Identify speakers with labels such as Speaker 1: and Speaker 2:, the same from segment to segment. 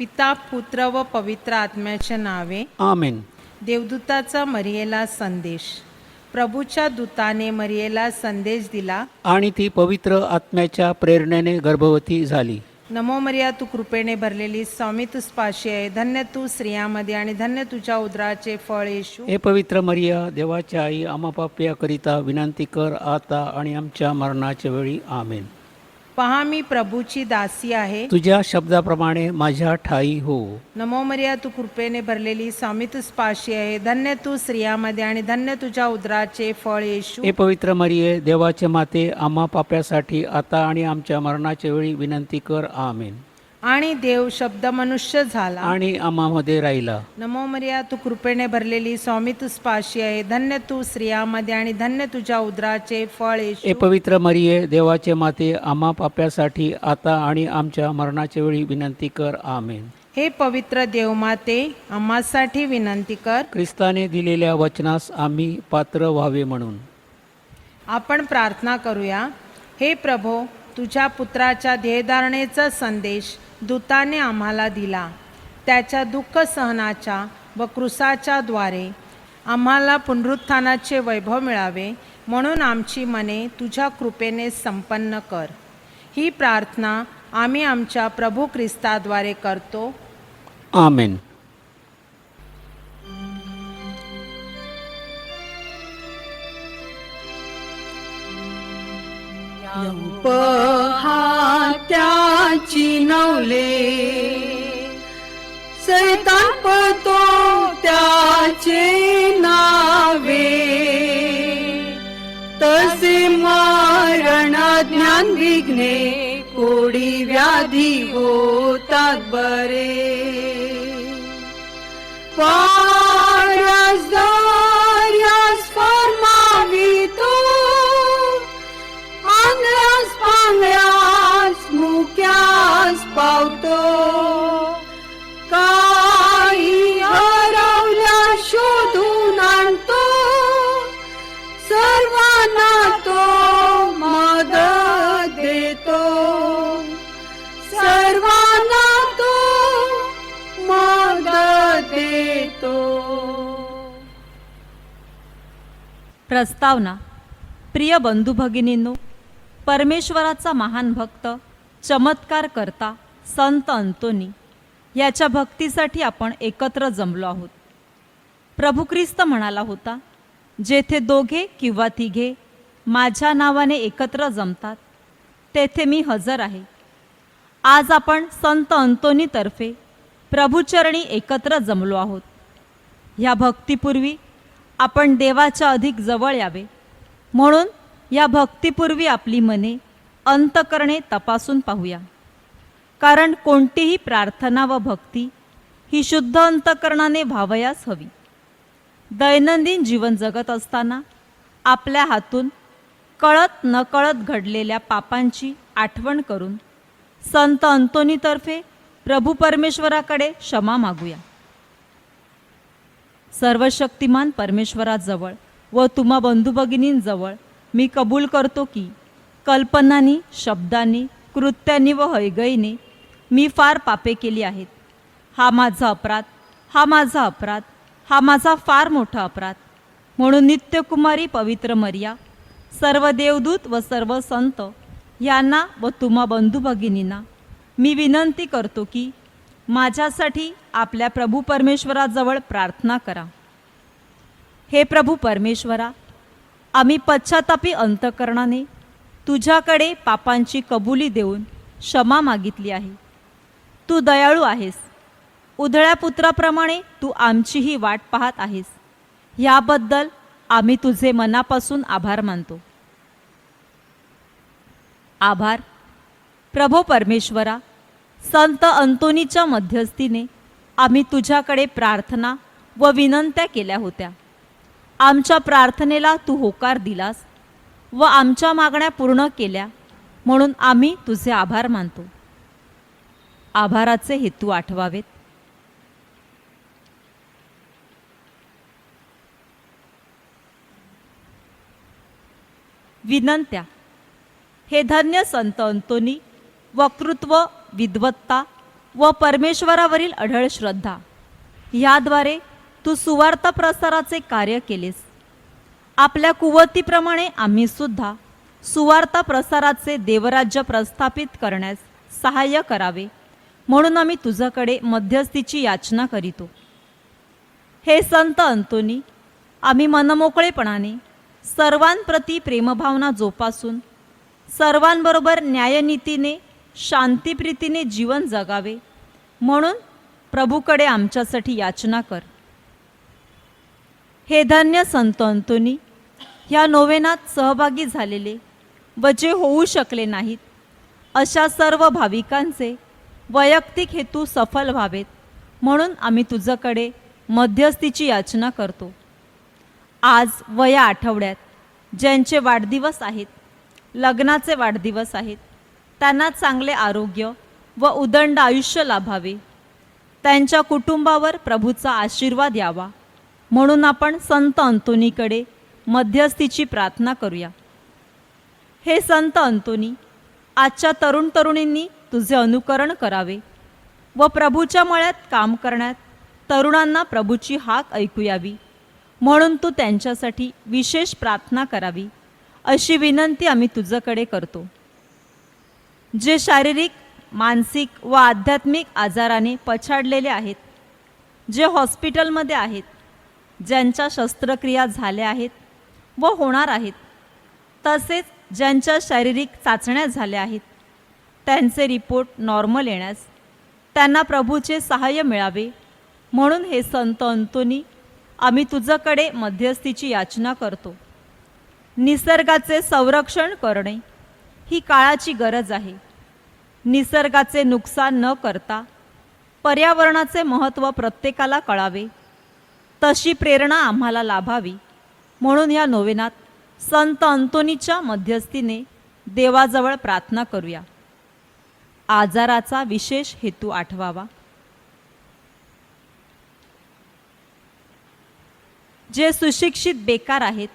Speaker 1: पिता पुत्र व पवित्र आत्म्याचे नावे
Speaker 2: आमेन.
Speaker 1: देवदूताचा मरियेला संदेश. प्रभूच्या दूताने मरियेला संदेश दिला.
Speaker 2: आणि ती पवित्र आत्म्याच्या प्रेरणेने गर्भवती झाली.
Speaker 1: नमो मरिया, तू कृपेने भरलेली, स्वामी तुझपाशी आहे. धन्य तू स्त्रियांमध्ये आणि धन्य तुझ्या उदराचे फळ येशू.
Speaker 2: हे पवित्र मरिया, देवाची आई, आम्हा पाप्याकरिता विनंती कर, आता आणि आमच्या मरणाच्या वेळी. आमेन.
Speaker 1: पहा, मी प्रभूची दासी आहे,
Speaker 2: तुझ्या शब्दाप्रमाणे माझ्या ठाई हो.
Speaker 1: नमो मरिया, तू कृपेने भरलेली, स्वामी तुझपाशी आहे. धन्य तू स्त्रियांमध्ये आणि धन्य तुझ्या उदराचे फळ येशू.
Speaker 2: हे पवित्र मरिये, देवाचे माते, आम्हा पाप्यासाठी आता आणि आमच्या मरणाच्या वेळी विनंती कर. आमेन.
Speaker 1: आणि देव शब्द मनुष्य झाला
Speaker 2: आणि आम्हामध्ये राहिला.
Speaker 1: नमो मरिया, तू कृपेने भरलेली, स्वामी तुझपाशी आहे. धन्य तू स्त्रियांमध्ये आणि धन्य तुझ्या उदराचे फळ
Speaker 2: हे
Speaker 1: येशू.
Speaker 2: पवित्र मरिये, देवाचे माते, आम्हा पाप्यासाठी आता आणि आमच्या मरणाच्या वेळी विनंती कर. आमेन.
Speaker 1: हे पवित्र देवमाते, आम्हासाठी विनंती कर.
Speaker 2: ख्रिस्ताने दिलेल्या वचनास आम्ही पात्र व्हावे म्हणून.
Speaker 1: आपण प्रार्थना करूया. हे प्रभो, तुझ्या पुत्राच्या देहधारणेचा संदेश दूताने आम्हाला दिला. त्याच्या दुःख सहनाच्या व क्रूसाच्या द्वारे आम्हाला पुनरुत्थानाचे वैभव मिळावे, म्हणून आमची मने तुझ्या कृपेने संपन्न कर. ही प्रार्थना आम्ही आमच्या प्रभू ख्रिस्ताद्वारे करतो.
Speaker 2: आमेन.
Speaker 3: पहा त्याची नवले, सैतान पळतो त्याचे नावे. तसे मरण ज्ञान विघ्ने, कोडी व्याधी होतात बरे. वाऱ्यास दर्यास फर्मावितो, आंधळ्यास पांगळ्यास मुक्यास पावतो. काही हरवल्या शोधून आणतो, सर्वांना तो मदत देतो. सर्वांना तो मदत देतो.
Speaker 4: प्रस्तावना. प्रिय बंधू भगिनींनो, परमेश्वराचा महान भक्त, चमत्कार करता संत अंतोनी याच्या भक्तीसाठी आपण एकत्र जमलो आहोत. प्रभू ख्रिस्त म्हणाला होता, जेथे दोघे किंवा तिघे माझ्या नावाने एकत्र जमतात, तेथे मी हजर आहे. आज आपण संत अंतोनीतर्फे प्रभुचरणी एकत्र जमलो आहोत. ह्या भक्तीपूर्वी आपण देवाच्या अधिक जवळ यावे, म्हणून या भक्तीपूर्वी आपली मने, अंतकरणे तपासून पाहूया. कारण कोणतीही प्रार्थना व भक्ती ही शुद्ध अंतकरणाने व्हावयास हवी. दैनंदिन जीवन जगत असताना आपल्या हातून कळत नकळत घडलेल्या पापांची आठवण करून संत अंतोनीतर्फे प्रभू परमेश्वराकडे क्षमा मागूया. सर्वशक्तिमान परमेश्वराजवळ व तुम्हा बंधू भगिनींजवळ मी कबूल करतो की कल्पनांनी, शब्दांनी, कृत्यांनी व हयगईने मी फार पापे केली आहेत. हा माझा अपराध, हा माझा अपराध, हा माझा फार मोठा अपराध. म्हणून नित्यकुमारी पवित्र मरिया, सर्व देवदूत व सर्व संत यांना व तुम्हा बंधू भगिनींना मी विनंती करतो की माझ्यासाठी आपल्या प्रभू परमेश्वराजवळ प्रार्थना करा. हे प्रभू परमेश्वरा, आम्ही पश्चातापी अंतकरणाने तुझ्याकडे पापांची कबुली देऊन क्षमा मागितली आहे. तू दयाळू आहेस. उधळ्या पुत्राप्रमाणे तू आमचीही वाट पाहत आहेस. याबद्दल आम्ही तुझे मनापासून आभार मानतो. आभार. प्रभो परमेश्वरा, संत अंतोनीच्या मध्यस्थीने आम्ही तुझ्याकडे प्रार्थना व विनंत्या केल्या होत्या. आमच्या प्रार्थनेला तू होकार दिलास व आमच्या मागण्या पूर्ण केल्या, म्हणून आम्ही तुझे आभार मानतो. आभाराचे हेतू आठवावेत. विनंत्या. हे धन्य संत अंतोनी वक्तृत्व, विद्वत्ता व परमेश्वरावरील अढळ श्रद्धा ह्याद्वारे तू सुवार्त प्रसाराचे कार्य केलेस. आपल्या कुवतीप्रमाणे आम्ही सुद्धा सुवार्त प्रसाराचे देवराज्य प्रस्थापित करण्यास सहाय्य करावे म्हणून आम्ही तुझ्याकडे मध्यस्थीची याचना करीतो. हे संत अंतोनी, आम्ही मनमोकळेपणाने सर्वांप्रती प्रेमभावना जोपासून सर्वांबरोबर न्यायनीतीने शांतीप्रीतीने जीवन जगावे म्हणून प्रभूकडे आमच्यासाठी याचना कर. हे धन्य संत अंतोनी, ह्या नोवेनात सहभागी झालेले व जे होऊ शकले नाहीत अशा सर्व भाविकांचे वैयक्तिक हेतू सफल व्हावेत म्हणून आम्ही तुझ्याकडे मध्यस्थीची याचना करतो. आज व या आठवड्यात ज्यांचे वाढदिवस आहेत, लग्नाचे वाढदिवस आहेत, त्यांना चांगले आरोग्य व उदंड आयुष्य लाभावे, त्यांच्या कुटुंबावर प्रभूचा आशीर्वाद यावा म्हणून आपण संत अंतोनीकडे मध्यस्थीची प्रार्थना करूया. हे संत अंतोनी, आजच्या तरुण तरुणींनी तुझे अनुकरण करावे व प्रभूच्या मळ्यात काम करण्यात तरुणांना प्रभूची हाक ऐकू यावी म्हणून तू त्यांच्यासाठी विशेष प्रार्थना करावी अशी विनंती आम्ही तुझ्याकडे करतो. जे शारीरिक, मानसिक व आध्यात्मिक आजाराने पछाडलेले आहेत, जे हॉस्पिटलमध्ये आहेत, ज्यांच्या शस्त्रक्रिया झाल्या आहेत व होणार आहेत, तसेच ज्यांच्या शारीरिक चाचण्या झाल्या आहेत, त्यांचे रिपोर्ट नॉर्मल येण्यास त्यांना प्रभूचे सहाय्य मिळावे म्हणून हे संत अंतोनी, आम्ही तुझ्याकडे मध्यस्थीची याचना करतो. निसर्गाचे संरक्षण करणे ही काळाची गरज आहे. निसर्गाचे नुकसान न करता पर्यावरणाचे महत्त्व प्रत्येकाला कळावे तशी प्रेरणा आम्हाला लाभावी म्हणून या नोवेनात संत अंतोनीच्या मध्यस्थीने देवाजवळ प्रार्थना करूया. आजाराचा विशेष हेतू आठवावा. जे सुशिक्षित बेकार आहेत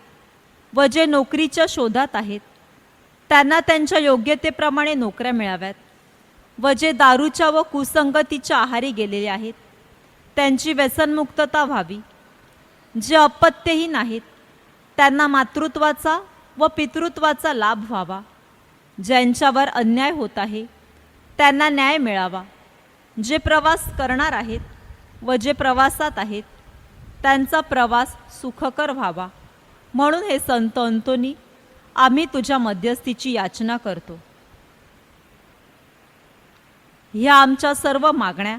Speaker 4: व जे नोकरीच्या शोधात आहेत, त्यांना त्यांच्या योग्यतेप्रमाणे नोकऱ्या मिळाव्यात व जे दारूच्या व कुसंगतीच्या आहारी गेलेले आहेत, त्यांची व्यसनमुक्तता व्हावी. जे अपत्यहीन आहेत, त्यांना मातृत्वाचा व पितृत्वाचा लाभ व्हावा. ज्यांच्यावर अन्याय होत आहे, त्यांना न्याय मिळावा. जे प्रवास करणार आहेत व जे प्रवासात आहेत, त्यांचा प्रवास सुखकर व्हावा म्हणून हे संत अंतोनी, आम्ही तुझ्या मध्यस्थीची याचना करतो. ह्या आमच्या सर्व मागण्या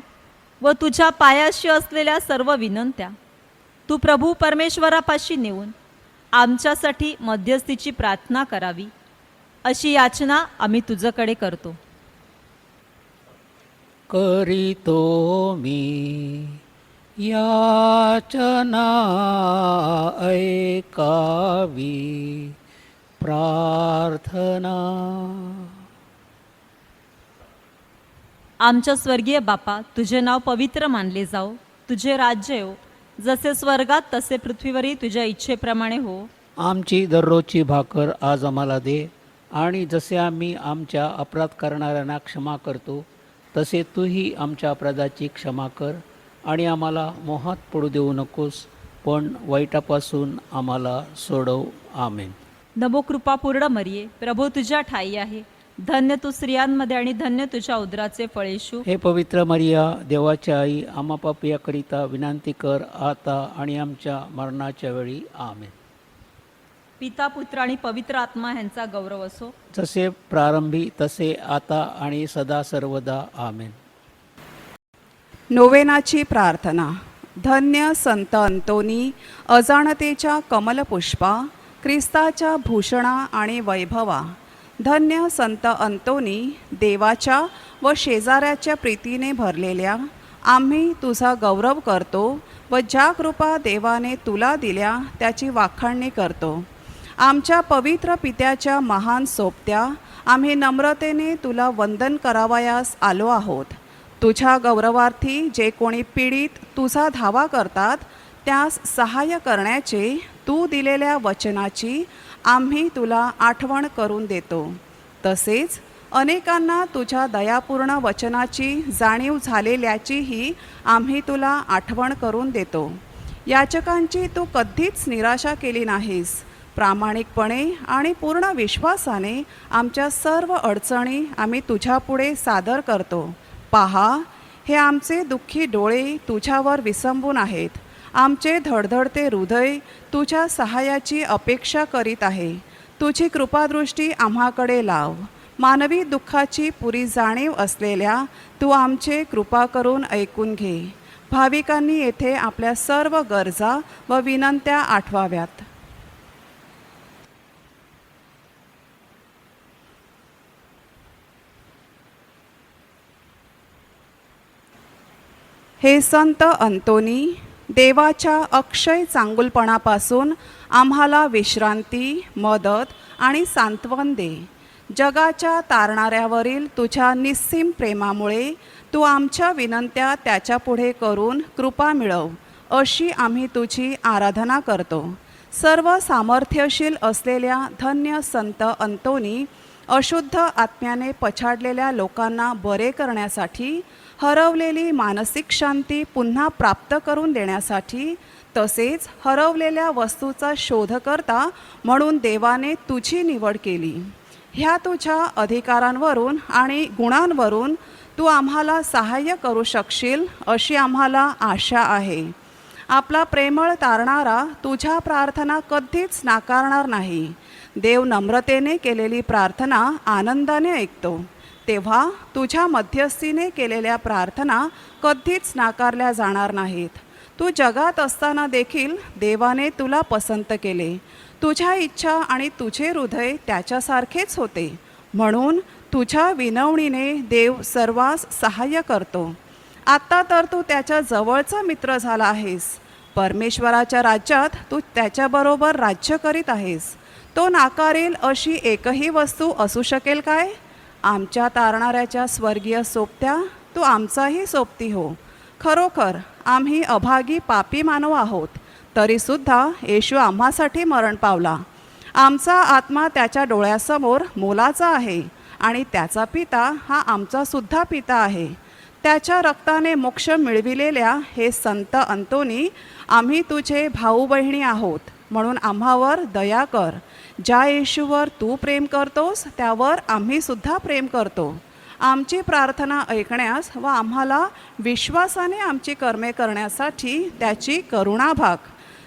Speaker 4: व तुझ्या पायाशी असलेल्या सर्व विनंत्या तू प्रभू परमेश्वरापाशी नेऊन आमच्यासाठी मध्यस्थीची प्रार्थना करावी अशी याचना आम्ही तुझ्याकडे करतो.
Speaker 2: करीतो मी याचना ऐकावी प्रार्थना.
Speaker 4: आमच्या स्वर्गीय बापा, तुझे नाव पवित्र मानले जाओ, तुझे राज्य येवो, जसे स्वर्गात तसे पृथ्वीवरही तुझ्या इच्छेप्रमाणे हो.
Speaker 2: आमची दररोजची भाकर आज आम्हाला दे, आणि जसे आम्ही आमच्या अपराध करणाऱ्यांना क्षमा करतो तसे तूही आमच्या अपराधाची क्षमा कर, आणि आम्हाला मोहात पडू देऊ नकोस, पण वाईटापासून आम्हाला सोडव. आमेन.
Speaker 4: नमो कृपापूर्ण मरिये, प्रभू तुझ्या ठाई आहे, धन्य तू स्त्रियांमध्ये आणि धन्य तुझ्या उदराचे फळ येशू.
Speaker 2: हे पवित्र मरिया, देवाची आई, आम्हा पापियाकरिता विनंती कर, आता आणि आमच्या मरणाच्या वेळी. आमेन.
Speaker 4: पिता, पुत्र आणि पवित्र आत्मा यांचा गौरव असो,
Speaker 2: जसे प्रारंभी तसे आता आणि सदा सर्वदा. आमेन.
Speaker 3: नोवेनाची प्रार्थना. धन्य संत अंतोनी, अजाणतेच्या कमलपुष्पा, ख्रिस्ताच्या भूषणा आणि वैभवा. धन्य संत अंतोनी, देवाच्या व शेजाऱ्याच्या प्रीतीने भरलेल्या, आम्ही तुझा गौरव करतो व ज्या कृपा देवाने तुला दिल्या त्याची वाखाणणी करतो. आमच्या पवित्र पित्याच्या महान सोबत्या, आम्ही नम्रतेने तुला वंदन करावयास आलो आहोत. तुझ्या गौरवार्थी जे कोणी पीडित तुझा धावा करतात, त्यास सहाय्य करण्याचे तू दिलेल्या वचनाची आम्ही तुला आठवण करून देतो. तसेच अनेकांना तुझ्या दयापूर्ण वचनाची जाणीव झालेल्याचीही आम्ही तुला आठवण करून देतो. याचकांची तू कधीच निराशा केली नाहीस. प्रामाणिकपणे आणि पूर्ण विश्वासाने आमच्या सर्व अडचणी आम्ही तुझ्यापुढे सादर करतो. पहा, हे आमचे दुःखी डोळे तुझ्यावर विसंबून आहेत. आमचे धडधडते हृदय तुझ्या सहाय्याची अपेक्षा करीत आहे. तुझी कृपादृष्टी आम्हाकडे लाव. मानवी दुःखाची पुरी जाणीव असलेल्या तू आमचे कृपा करून ऐकून घे. भाविकांनी येथे आपल्या सर्व गरजा व विनंत्या आठवाव्यात. हे संत अंतोनी, देवाच्या अक्षय चांगुलपणापासून आम्हाला विश्रांती, मदत आणि सांत्वन दे. जगाच्या तारणाऱ्यावरील तुझ्या निस्सीम प्रेमामुळे तू आमच्या विनंत्या त्याच्यापुढे करून कृपा मिळव, अशी आम्ही तुझी आराधना करतो. सर्व सामर्थ्यशील असलेल्या धन्य संत अंतोनी, अशुद्ध आत्म्याने पछाडलेल्या लोकांना बरे करण्यासाठी, हरवलेली मानसिक शांती पुन्हा प्राप्त करून देण्यासाठी, तसेच हरवलेल्या वस्तूचा शोधकर्ता म्हणून देवाने तुझी निवड केली. ह्या तुझ्या अधिकारांवरून आणि गुणांवरून तू आम्हाला सहाय्य करू शकशील, अशी आम्हाला आशा आहे. आपला प्रेमळ तारणारा तुझ्या प्रार्थना कधीच नाकारणार नाही. देव नम्रतेने केलेली प्रार्थना आनंदाने ऐकतो. तेव्हा तुझ्या मध्यस्थीने केलेल्या प्रार्थना कधीच नाकारल्या जाणार नाहीत. तू जगात असताना देखील देवाने तुला पसंत केले. तुझ्या इच्छा आणि तुझे हृदय त्याच्यासारखेच होते. म्हणून तुझ्या विनवणीने देव सर्वांस सहाय्य करतो. आत्ता तर तू त्याच्या जवळचा मित्र झाला आहेस. परमेश्वराच्या राज्यात तू त्याच्याबरोबर राज्य करीत आहेस. तो नाकारेल अशी एकही वस्तू असू शकेल काय? आमच्या तारणाऱ्याच्या स्वर्गीय सोबत्या, तू आमचाही सोबती हो. खरोखर आम्ही अभागी पापी मानव आहोत, तरीसुद्धा येशू आम्हासाठी मरण पावला. आमचा आत्मा त्याच्या डोळ्यासमोर मोलाचा आहे आणि त्याचा पिता हा आमचासुद्धा पिता आहे. त्याच्या रक्ताने मोक्ष मिळविलेल्या हे संत अंतोनी, आम्ही तुझे भाऊ बहिणी आहोत, म्हणून आम्हावर दया कर. ज्या येशूवर तू प्रेम करतोस त्यावर आम्ही सुद्धा प्रेम करतो. आमची प्रार्थना ऐकण्यास व आम्हाला विश्वासाने आमची कर्मे करण्यासाठी त्याची करुणा भाग.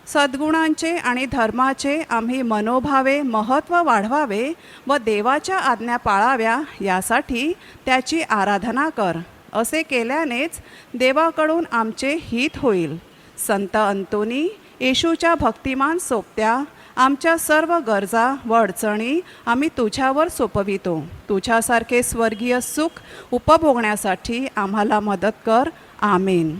Speaker 3: सद्गुणांचे आणि धर्माचे आम्ही मनोभावे महत्त्व वाढवावे व देवाच्या आज्ञा पाळाव्या, यासाठी त्याची आराधना कर. असे केल्यानेच देवाकडून आमचे हित होईल. संत अंतोनी, येशूच्या भक्तिमान सोबत्या, आमच्या सर्व गरजा व अडचणी आम्ही तुझ्यावर सोपवितो. तुझ्यासारखे स्वर्गीय सुख उपभोगण्यासाठी आम्हाला मदत कर. आमेन.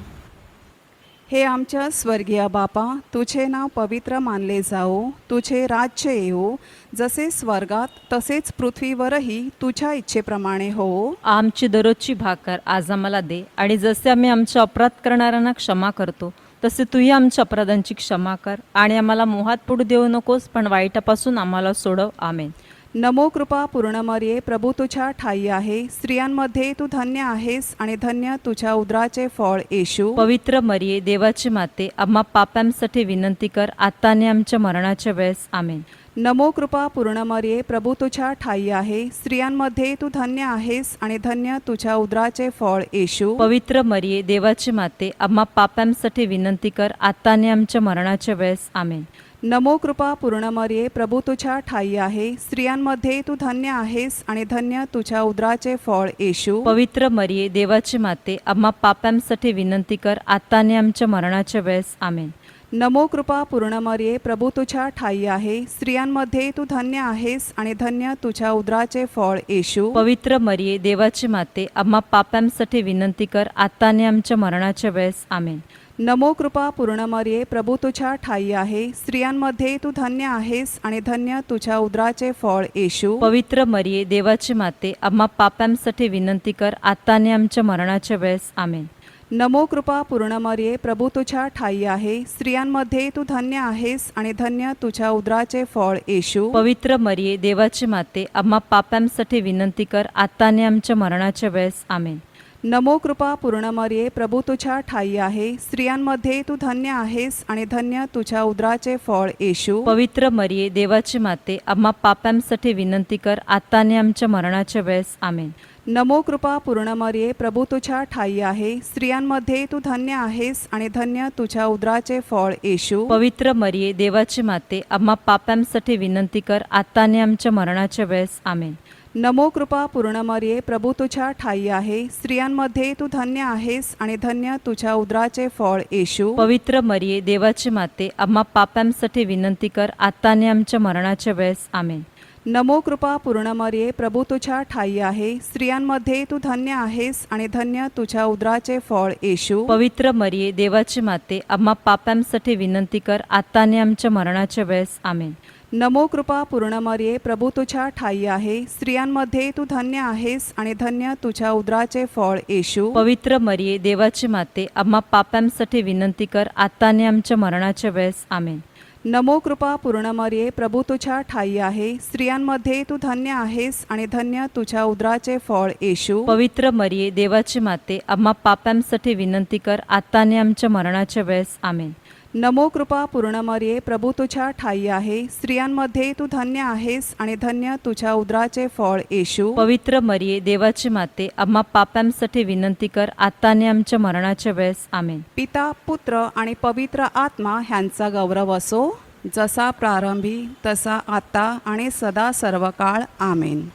Speaker 3: हे आमच्या स्वर्गीय बापा, तुझे नाव पवित्र मानले जाओ. तुझे राज्य येवो. जसे स्वर्गात तसेच पृथ्वीवरही तुझ्या इच्छेप्रमाणे हो.
Speaker 4: आमची दररोजची भाकर आज आम्हाला दे, आणि जसे आम्ही आमच्या अपराध करणाऱ्यांना क्षमा करतो तसे तूही आमच्या अपराधांची क्षमा कर, आणि आम्हाला मोहात पडू देऊ नकोस, पण वाईटापासून आम्हाला सोडव. आमेन.
Speaker 3: नमो कृपा पूर्ण मरिये, प्रभू तुझ्या ठाई आहे. स्त्रियांमध्ये तू धन्य आहेस आणि धन्य तुझ्या उदराचे फळ येशू.
Speaker 4: पवित्र मरिये, देवाची माते, आम्हा पाप्यांसाठी विनंती कर, आता आणि आमच्या मरणाच्या वेळेस. आमेन.
Speaker 3: नमो कृपा पूर्ण मरिये, प्रभू तुझ्या ठाई आहे. स्त्रियांमध्ये तू धन्य आहेस आणि धन्य तुझ्या उदराचे फळ येशू.
Speaker 4: पवित्र मरिये, देवाची माते, आम्हा पाप्यांसाठी विनंती कर, आता आणि आमच्या मरणाच्या वेळेस. आमेन.
Speaker 3: नमो कृपा पूर्ण मरिये, प्रभू तुझ्या ठाई आहे. स्त्रियांमध्ये तू धन्य आहेस आणि धन्य तुझ्या उदराचे फळ येशू.
Speaker 4: पवित्र मरिये, देवाची माते, आम्हा पाप्यांसाठी विनंती कर, आता आणि आमच्या मरणाच्या वेळेस. आमेन.
Speaker 3: नमो कृपा पूर्ण मरिये, प्रभू तुझ्या ठाई आहे. स्त्रियांमध्ये तू धन्य आहेस आणि धन्य तुझ्या उदराचे फळ येशू.
Speaker 4: पवित्र मरिये, देवाची माते, आम्हा पाप्यांसाठी विनंती कर, आता आणि आमच्या मरणाच्या वेळेस. आमेन.
Speaker 3: नमो कृपा पूर्ण मरिये, प्रभू तुझ्या ठाई आहे. स्त्रियांमध्ये तू धन्य आहेस आणि धन्य तुझ्या उदराचे फळ येशू.
Speaker 4: पवित्र मरिये, देवाची माते, आम्हा पाप्यांसाठी विनंती कर, आता आणि आमच्या मरणाच्या वेळेस. आमेन.
Speaker 3: नमो कृपा पूर्ण मरिये, प्रभू तुझ्या ठाई आहे. स्त्रियांमध्ये तू धन्य आहेस आणि धन्य तुझ्या उदराचे फळ येशू.
Speaker 4: पवित्र मरिये, देवाची माते, आम्हा पाप्यांसाठी विनंती कर, आता आणि आमच्या मरणाच्या वेळेस. आमेन.
Speaker 3: नमो कृपा पूर्ण मरिये, प्रभू तुझ्या ठाई आहे. स्त्रियांमध्ये तू धन्य आहेस आणि धन्य तुझ्या उदराचे फळ येशू.
Speaker 4: पवित्र मरिये, देवाची माते, आम्हा पाप्यांसाठी विनंती कर, आता आणि आमच्या मरणाच्या वेळेस. आमेन.
Speaker 3: नमो कृपा पूर्ण मरिये, प्रभू तुझ्या ठाई आहे. स्त्रियांमध्ये तू धन्य आहेस आणि धन्य तुझ्या उदराचे फळ येशू.
Speaker 4: पवित्र मरिये, देवाची माते, आम्हा पाप्यांसाठी विनंती कर, आता आणि आमच्या मरणाच्या वेळेस. आमेन.
Speaker 3: नमो कृपा पूर्ण मरिये, प्रभू तुझ्या ठाई आहे. स्त्रियांमध्ये तू धन्य आहेस आणि धन्य तुझ्या उदराचे फळ येशू.
Speaker 4: पवित्र मरिये, देवाची माते, आम्हा पाप्यांसाठी विनंती कर, आता आणि आमच्या मरणाच्या वेळेस. आमेन.
Speaker 3: नमो कृपा पूर्ण मरिये, प्रभू तुझ्या ठाई आहे. स्त्रियांमध्ये तू धन्य आहेस आणि धन्य तुझ्या उदराचे फळ येशू.
Speaker 4: पवित्र मरिये, देवाची माते, आम्हा पाप्यांसाठी विनंती कर, आता आणि आमच्या मरणाच्या वेळेस. आमेन.
Speaker 3: नमो कृपा पूर्ण मरिये, प्रभू तुझ्या ठाई आहे. स्त्रियांमध्ये तू धन्य आहेस आणि धन्य तुझ्या उदराचे फळ येशू.
Speaker 4: पवित्र मरिये, देवाची माते, आम्हा पाप्यांसाठी विनंती कर, आता आणि आमच्या मरणाच्या वेळेस. आमेन.
Speaker 3: नमो कृपा पूर्ण मरिये, प्रभू तुझ्या ठाई आहे. स्त्रियांमध्ये तू धन्य आहेस आणि धन्य तुझ्या उदराचे फळ येशू.
Speaker 4: पवित्र मरिये, देवाची माते, आम्हा पाप्यांसाठी विनंती कर, आता आणि आमच्या मरणाच्या वेळेस. आमेन.
Speaker 3: नमो कृपा पूर्ण मरिये, प्रभू तुझ्या ठाई आहे. स्त्रियांमध्ये तू धन्य आहेस आणि धन्य तुझ्या उदराचे फळ येशू.
Speaker 4: पवित्र मरिये, देवाची माते, आम्हा पाप्यांसाठी विनंती कर, आता आणि आमच्या मरणाच्या वेळेस. आमेन.
Speaker 3: पिता, पुत्र आणि पवित्र आत्मा ह्यांचा गौरव असो, जसा प्रारंभी तसा आता आणि सदा सर्व काळ. आमेन.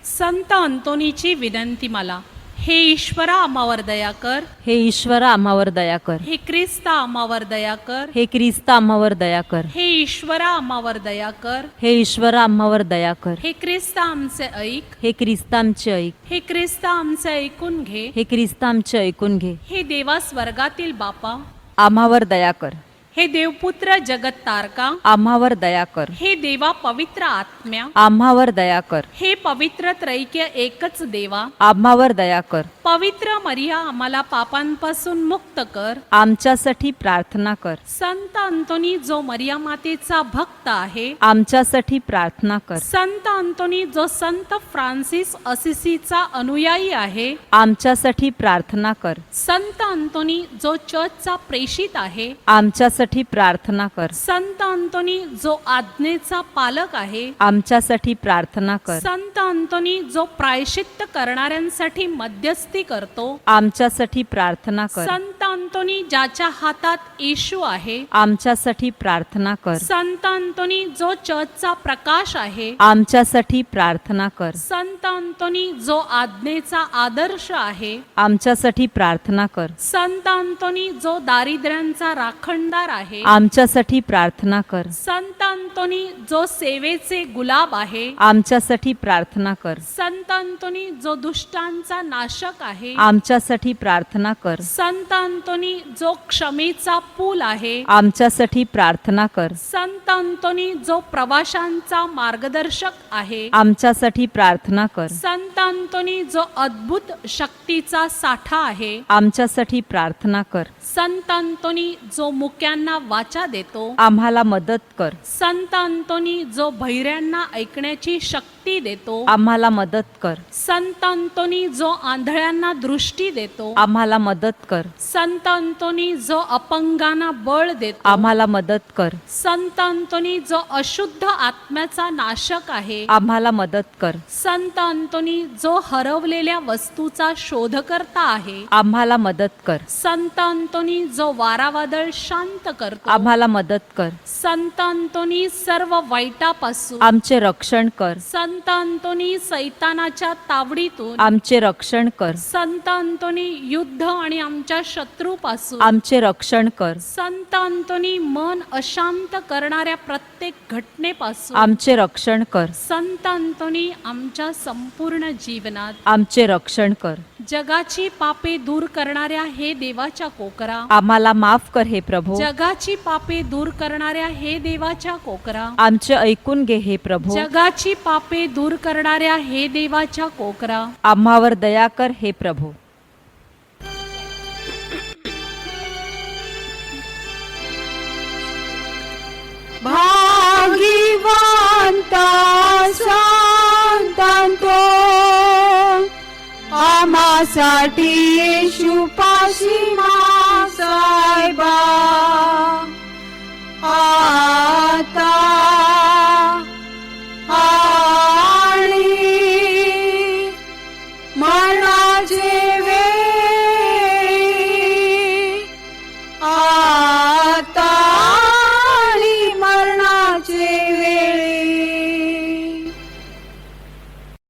Speaker 5: संत अंतोनीची विनंती मला. हे ईश्वरा आम्हावर दया कर.
Speaker 4: हे ईश्वरा, आम्हावर दया कर.
Speaker 5: हे ख्रिस्ता आम्हावर दया कर.
Speaker 4: हे ख्रिस्त, आम्हावर दया कर.
Speaker 5: हे ईश्वरा आम्हावर दया कर.
Speaker 4: हे ईश्वरा, आम्हावर दया कर.
Speaker 5: हे ख्रिस्ता आमचे ऐक.
Speaker 4: हे ख्रिस्त, आमचे ऐक.
Speaker 5: हे ख्रिस्ता आमचे ऐकून घे.
Speaker 4: हे ख्रिस्त, आमचे ऐकून घे.
Speaker 5: हे देवा स्वर्गातील बापा,
Speaker 4: आम्हावर दया कर.
Speaker 5: हे देवपुत्र जगत तारका,
Speaker 4: आम्हावर दया कर.
Speaker 5: हे देवा पवित्र आत्म्या,
Speaker 4: आम्हावर दया कर.
Speaker 5: हे पवित्र त्रैक्य एकच देवा,
Speaker 4: आम्हावर दया कर.
Speaker 5: पवित्र मरिया आम्हाला पापांपासून मुक्त कर.
Speaker 4: आमच्यासाठी प्रार्थना कर.
Speaker 5: संत अंतोनी जो मरिया मातेचा भक्त आहे,
Speaker 4: आमच्यासाठी प्रार्थना कर.
Speaker 5: संत अंतोनी जो संत फ्रान्सिस असिसीचा अनुयायी आहे,
Speaker 4: आमच्यासाठी प्रार्थना कर.
Speaker 5: संत अंतोनी जो चर्चचा प्रेषित आहे,
Speaker 4: आमच्यासाठी प्रार्थना कर.
Speaker 5: संत अंतोनी जो आज्ञेचा पालक आहे,
Speaker 4: आमच्यासाठी प्रार्थना कर.
Speaker 5: संत अंतोनी जो प्रायश्चित्त करणाऱ्यांसाठी मध्यस्थी करतो,
Speaker 4: आमच्यासाठी प्रार्थना कर.
Speaker 5: संत अंतोनी ज्याच्या हातात येशू आहे,
Speaker 4: आमच्यासाठी प्रार्थना कर.
Speaker 5: संत अंतोनी जो चर्चचा प्रकाश आहे,
Speaker 4: आमच्यासाठी प्रार्थना कर.
Speaker 5: संत अंतोनी जो आज्ञेचा आदर्श आहे,
Speaker 4: आमच्यासाठी प्रार्थना कर.
Speaker 5: संत अंतोनी जो दारिद्र्यांचा राखणदार आहे,
Speaker 4: आमच्यासाठी प्रार्थना कर.
Speaker 5: संत अंतोनी जो सेवेचे गुलाब आहे,
Speaker 4: आमच्यासाठी प्रार्थना कर.
Speaker 5: संत अंतोनी जो दुष्टांचा नाशक आहे,
Speaker 4: आमच्यासाठी प्रार्थना कर.
Speaker 5: संत अंतोनी जो क्षमेचा पूल आहे,
Speaker 4: आमच्यासाठी प्रार्थना कर.
Speaker 5: संत अंतोनी जो प्रवाशांचा मार्गदर्शक आहे,
Speaker 4: आमच्यासाठी प्रार्थना कर.
Speaker 5: संत अंतोनी जो अद्भुत शक्तीचा साठा आहे,
Speaker 4: आमच्यासाठी प्रार्थना कर.
Speaker 5: संत अंतोनी जो मुक्यांना वाचा देतो,
Speaker 4: आम्हाला मदत कर.
Speaker 5: संत अंतोनी जो बहिऱ्यांना ऐकण्याची शक्ती देतो,
Speaker 4: आम्हाला मदत कर.
Speaker 5: संत अंतोनी जो आंधळ्यांना दृष्टी देतो,
Speaker 4: आम्हाला मदत कर.
Speaker 5: संत अंतोनी जो अपंगांना बळ देतो,
Speaker 4: आम्हाला मदत कर.
Speaker 5: संत अंतोनी जो अशुद्ध आत्म्याचा नाशक आहे,
Speaker 4: आम्हाला मदत कर.
Speaker 5: संत अंतोनी जो हरवलेल्या वस्तूचा शोधकर्ता आहे,
Speaker 4: आम्हाला मदत कर.
Speaker 5: संत अंतोनी जो वारावादळ शांत करतो,
Speaker 4: आम्हाला मदत कर.
Speaker 5: संत अंतोनी सर्व वाईटापासून,
Speaker 4: आमचे रक्षण कर.
Speaker 5: संत अंतोनी सैतानाच्या तावडीतून,
Speaker 4: आमचे रक्षण कर.
Speaker 5: संत अंतोनी युद्ध आणि आमच्या शत्रूपासून,
Speaker 4: आमचे रक्षण कर.
Speaker 5: संत अंतोनी मन अशांत करणाऱ्या प्रत्येक घटनेपासून,
Speaker 4: आमचे रक्षण कर.
Speaker 5: संत अंतोनी आमच्या संपूर्ण जीवनात
Speaker 4: आमचे रक्षण कर.
Speaker 5: जगाची पापे दूर करणाऱ्या हे देवाच्या कोकरा,
Speaker 4: आम्हाला माफ कर हे प्रभू.
Speaker 5: जगाची पापे दूर करणाऱ्या हे देवाच्या कोकरा,
Speaker 4: आमचे ऐकून घे हे प्रभू.
Speaker 5: जगाची पापे दूर करणाऱ्या हे देवाच्या कोकरा,
Speaker 4: आम्हावर दया कर हे प्रभू.
Speaker 6: भाग्यवंता संतांतो, आम्हासाठी येशू पाशी साहेबा.